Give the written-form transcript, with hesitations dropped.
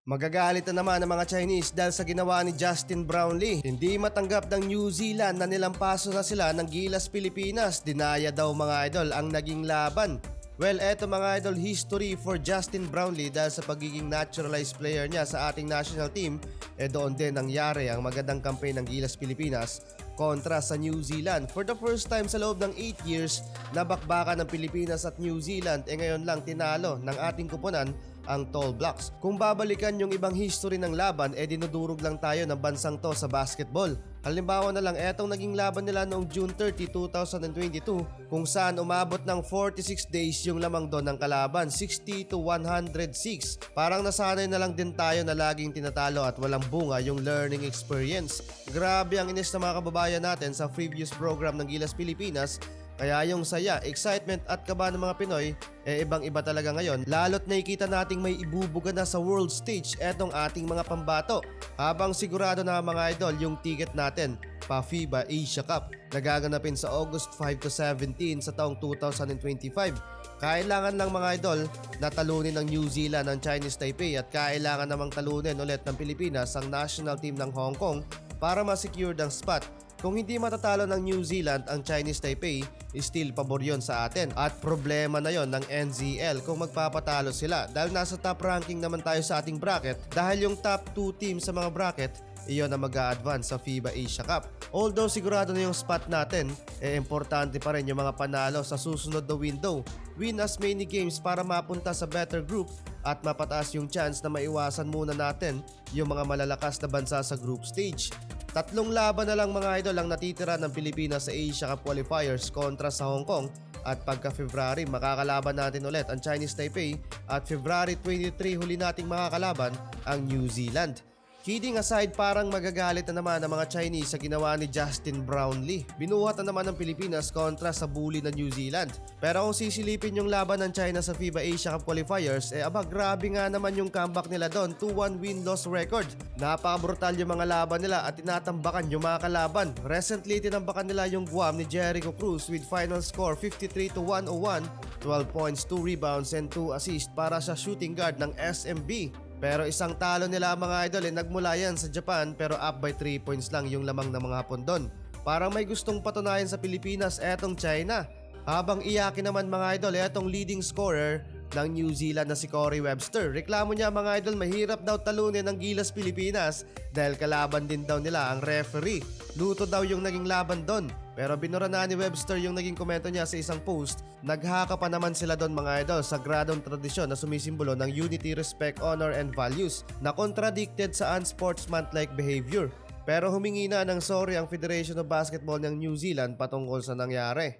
Magagalit na naman ang mga Chinese dahil sa ginawa ni Justin Brownlee. Hindi matanggap ng New Zealand na nilampaso na sila ng Gilas Pilipinas. Dinaya daw mga idol ang naging laban. Well, eto mga idol, history for Justin Brownlee dahil sa pagiging naturalized player niya sa ating national team, doon din nangyari ang magandang campaign ng Gilas Pilipinas kontra sa New Zealand. For the first time sa loob ng 8 years, nabakbakan ng Pilipinas at New Zealand, ngayon lang tinalo ng ating kupunan ang Tall Blacks. Kung babalikan yung ibang history ng laban, dinudurog lang tayo ng bansang to sa basketball. Halimbawa na lang etong naging laban nila noong June 30, 2022 kung saan umabot ng 46 days yung lamang doon ng kalaban, 60 to 106. Parang nasanay na lang din tayo na laging tinatalo at walang bunga yung learning experience. Grabe ang inis ng mga kababayan natin sa previous program ng Gilas Pilipinas. Kaya yung saya, excitement at kaba ng mga Pinoy, ibang-iba talaga ngayon. Lalo't nakikita nating may ibubuga na sa world stage etong ating mga pambato. Habang sigurado na mga idol yung ticket natin pa FIBA Asia Cup na gaganapin sa August 5 to 17 sa taong 2025. Kailangan lang mga idol na talunin ng New Zealand ang Chinese Taipei at kailangan namang talunin ulit ng Pilipinas ang national team ng Hong Kong para ma-secure ang spot. Kung hindi matatalo ng New Zealand ang Chinese Taipei, still pabor yun sa atin. At problema na yon ng NZL kung magpapatalo sila dahil nasa top ranking naman tayo sa ating bracket dahil yung top 2 teams sa mga bracket, iyon na mag-a-advance sa FIBA Asia Cup. Although sigurado na yung spot natin, importante pa rin yung mga panalo sa susunod na window. Win as many games para mapunta sa better group at mapataas yung chance na maiwasan muna natin yung mga malalakas na bansa sa group stage. 3 laban na lang mga idol ang natitira ng Pilipinas sa Asia Cup qualifiers kontra sa Hong Kong at pagka February makakalaban natin ulit ang Chinese Taipei at February 23 huli nating makakalaban ang New Zealand. Kidding aside, parang magagalit na naman ang mga Chinese sa ginawa ni Justin Brownlee. Binuhat na naman ng Pilipinas kontra sa bully na New Zealand. Pero kung sisilipin yung laban ng China sa FIBA Asia Cup qualifiers, grabe nga naman yung comeback nila doon, 2-1 win-loss record. Napaka-brutal yung mga laban nila at tinatambakan yung mga kalaban. Recently, tinambakan nila yung Guam ni Jericho Cruz with final score 53 to 101, 12 points, 2 rebounds, and 2 assists para sa shooting guard ng SMB. Pero isang talo nila mga idol nagmula yan sa Japan pero up by 3 points lang yung lamang ng mga hapon doon. Parang may gustong patunayan sa Pilipinas etong China. Habang iyakin naman mga idol etong leading scorer ng New Zealand na si Corey Webster. Reklamo niya mga idol, mahirap daw talunin ng Gilas Pilipinas dahil kalaban din daw nila ang referee. Luto daw yung naging laban doon. Pero binura na ni Webster yung naging komento niya sa isang post. Naghaka pa naman sila doon mga idol, sagradong tradisyon na sumisimbolo ng unity, respect, honor, and values na contradicted sa unsportsmanlike behavior. Pero humingi na ng sorry ang Federation of Basketball ng New Zealand patungkol sa nangyari.